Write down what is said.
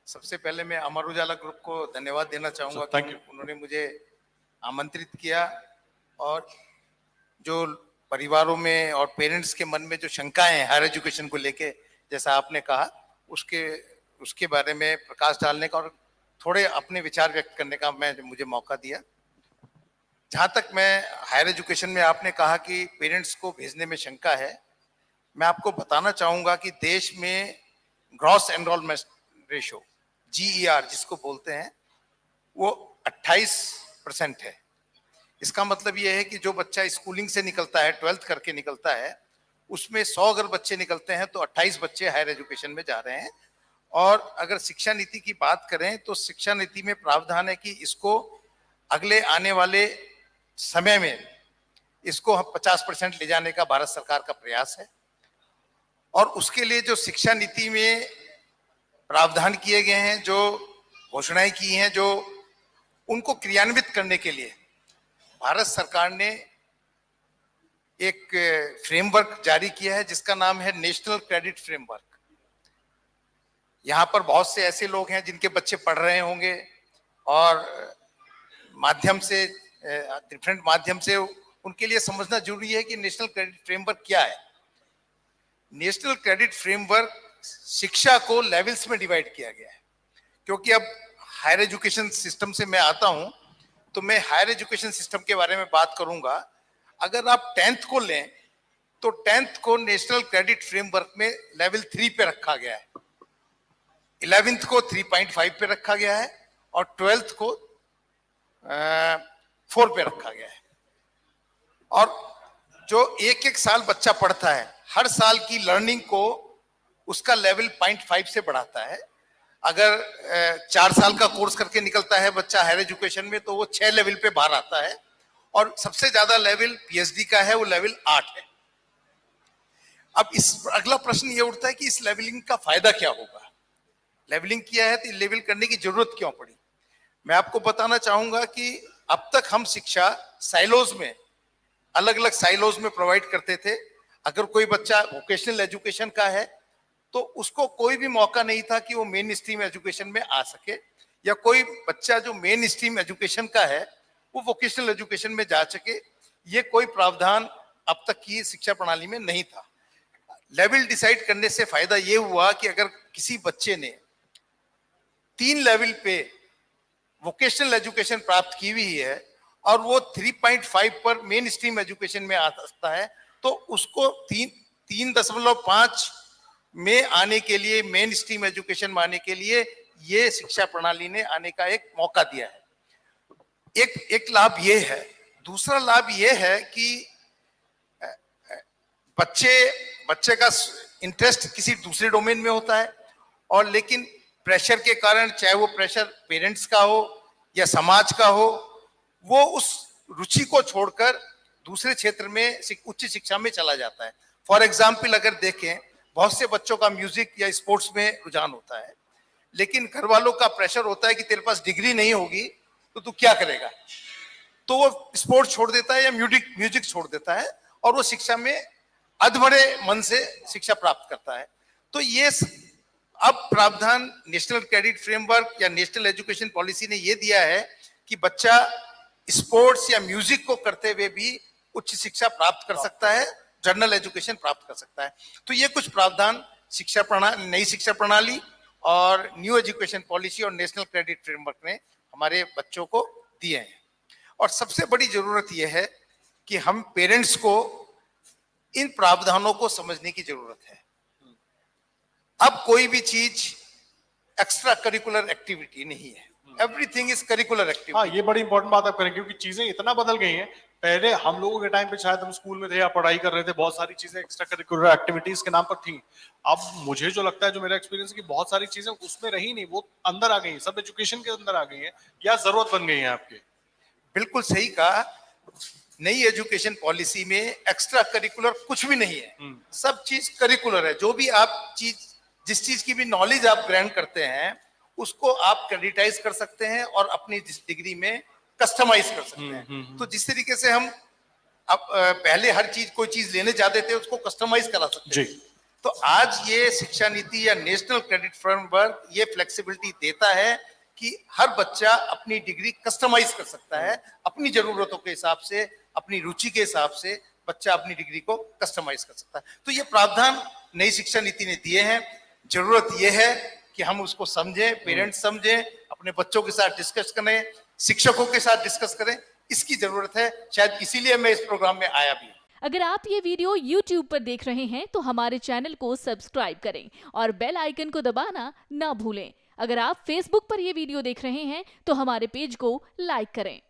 सबसे पहले मैं अमर उजाला ग्रुप को धन्यवाद देना चाहूंगा कि उन्होंने मुझे आमंत्रित किया और जो परिवारों में और पेरेंट्स के मन में जो शंकाएं हैं हायर एजुकेशन को लेके, जैसा आपने कहा, उसके उसके बारे में प्रकाश डालने का और थोड़े अपने विचार व्यक्त करने का मुझे मौका दिया। जहां तक मैं हायर एजुकेशन में आपने कहा कि पेरेंट्स को भेजने में शंका है, मैं आपको बताना चाहूंगा कि देश में ग्रॉस एनरोलमेंट रेशो GER जिसको बोलते हैं वो 28% है। इसका मतलब ये है कि जो बच्चा स्कूलिंग से निकलता है, 12th करके निकलता है, उसमें 100 अगर बच्चे निकलते हैं तो 28 बच्चे हायर एजुकेशन में जा रहे हैं। और अगर शिक्षा नीति की बात करें तो शिक्षा नीति में प्रावधान है कि इसको अगले आने वाले समय में इसको 50% ले जाने का भारत सरकार का प्रयास है। और उसके लिए जो शिक्षा नीति में प्रावधान किए गए हैं, जो घोषणाएं की हैं, जो उनको क्रियान्वित करने के लिए भारत सरकार ने एक फ्रेमवर्क जारी किया है जिसका नाम है नेशनल क्रेडिट फ्रेमवर्क। यहाँ पर बहुत से ऐसे लोग हैं जिनके बच्चे पढ़ रहे होंगे और माध्यम से, डिफरेंट माध्यम से उनके लिए समझना जरूरी है कि नेशनल क्रेडिट फ्रेमवर्क क्या है। नेशनल क्रेडिट फ्रेमवर्क शिक्षा को लेवल्स में डिवाइड किया गया है, क्योंकि अब हायर एजुकेशन सिस्टम से मैं आता हूं तो मैं हायर एजुकेशन सिस्टम के बारे में बात करूंगा। अगर आप 10th को लें तो 10th को नेशनल क्रेडिट फ्रेमवर्क में लेवल 3 पे रखा गया है, 11th को 3.5 पे रखा गया है और 12th को 4 पे रखा गया है। और जो एक एक साल बच्चा पढ़ता है, हर साल की लर्निंग को उसका लेवल 0.5 से बढ़ाता है। अगर 4 साल का कोर्स करके निकलता है बच्चा हायर एजुकेशन में तो वो 6 लेवल पे बाहर आता है और सबसे ज्यादा लेवल PhD का है, वो लेवल 8 है। अब अगला प्रश्न ये उठता है कि इस लेवलिंग का फायदा क्या होगा? लेवलिंग किया है तो लेवल करने की जरूरत क्यों पड़ी? मैं आपको बताना चाहूंगा कि अब तक हम शिक्षा साइलोज में, अलग अलग साइलोज में प्रोवाइड करते थे। अगर कोई बच्चा वोकेशनल एजुकेशन का है तो उसको कोई भी मौका नहीं था कि वो मेन स्ट्रीम एजुकेशन में आ सके, या कोई बच्चा जो मेन स्ट्रीम एजुकेशन का है वो वोकेशनल एजुकेशन में जा सके। ये कोई प्रावधान अब तक की शिक्षा प्रणाली में नहीं था। लेवल डिसाइड करने से फायदा ये हुआ कि अगर किसी बच्चे ने 3 लेवल पे वोकेशनल एजुकेशन प्राप्त की हुई है और वो 3.5 पर मेन स्ट्रीम एजुकेशन में आ सकता है तो उसको 3.5 में आने के लिए, मेन स्ट्रीम एजुकेशन में आने के लिए ये शिक्षा प्रणाली ने आने का एक मौका दिया है। एक लाभ ये है। दूसरा लाभ ये है कि बच्चे का इंटरेस्ट किसी दूसरे डोमेन में होता है और लेकिन प्रेशर के कारण, चाहे वो प्रेशर पेरेंट्स का हो या समाज का हो, वो उस रुचि को छोड़कर दूसरे क्षेत्र में उच्च शिक्षा में चला जाता है। फॉर एग्जाम्पल अगर देखें, बहुत से बच्चों का म्यूजिक या स्पोर्ट्स में रुझान होता है, लेकिन घर वालों का प्रेशर होता है कि तेरे पास डिग्री नहीं होगी तो तू क्या करेगा, तो वो स्पोर्ट्स छोड़ देता है या म्यूजिक छोड़ देता है और वो शिक्षा में अधभरे मन से शिक्षा प्राप्त करता है। तो ये अब प्रावधान नेशनल क्रेडिट फ्रेमवर्क या नेशनल एजुकेशन पॉलिसी ने ये दिया है कि बच्चा स्पोर्ट्स या म्यूजिक को करते हुए भी उच्च शिक्षा प्राप्त कर सकता है, जनरल एजुकेशन प्राप्त कर सकता है। तो ये कुछ प्रावधान शिक्षा प्रणाली, नई शिक्षा प्रणाली और न्यू एजुकेशन पॉलिसी और नेशनल क्रेडिट फ्रेमवर्क ने हमारे बच्चों को दिए हैं। और सबसे बड़ी जरूरत यह है कि हम पेरेंट्स को इन प्रावधानों को समझने की जरूरत है। अब कोई भी चीज एक्स्ट्रा करिकुलर एक्टिविटी नहीं है, एवरीथिंग इज करिकुलर एक्टिविटी। हाँ, ये बड़ी इंपॉर्टेंट बात आप करें, क्योंकि चीजें इतना बदल गई हैं। पहले हम लोगों के टाइम पे शायद हम स्कूल में थे या पढ़ाई कर रहे थे, बहुत सारी चीजें एक्स्ट्रा करिकुलर एक्टिविटीज के नाम पर थी। अब मुझे जो लगता है, जो मेरा एक्सपीरियंस है, कि बहुत सारी चीजें उसमें रही नहीं, वो अंदर आ गई हैं, सब एजुकेशन के अंदर आ गई हैं या जरूरत बन गई है आपके। बिल्कुल सही कहा। नई एजुकेशन पॉलिसी में एक्स्ट्रा करिकुलर कुछ भी नहीं है, सब चीज करिकुलर है। जो भी आप जिस चीज की भी नॉलेज आप ग्रहण करते हैं उसको आप क्रेडिटाइज कर सकते हैं और अपनी डिग्री में कस्टमाइज कर सकते हैं। तो जिस तरीके से हम अब पहले हर चीज, कोई चीज लेने जाते थे उसको कस्टमाइज करा सकते थे, तो आज ये शिक्षा नीति या नेशनल क्रेडिट फ्रेमवर्क ये फ्लेक्सिबिलिटी देता है कि हर बच्चा अपनी डिग्री कस्टमाइज कर सकता है, अपनी जरूरतों के हिसाब से, अपनी रुचि के हिसाब से बच्चा अपनी डिग्री को कस्टमाइज कर सकता है। तो ये प्रावधान नई शिक्षा नीति ने दिए हैं। जरूरत ये है कि हम उसको समझें, पेरेंट्स समझें, अपने बच्चों के साथ डिस्कस करें, शिक्षकों के साथ डिस्कस करें, इसकी जरूरत है। शायद इसीलिए मैं इस प्रोग्राम में आया भी। अगर आप ये वीडियो YouTube पर देख रहे हैं तो हमारे चैनल को सब्सक्राइब करें और बेल आइकन को दबाना ना भूलें। अगर आप Facebook पर ये वीडियो देख रहे हैं तो हमारे पेज को लाइक करें।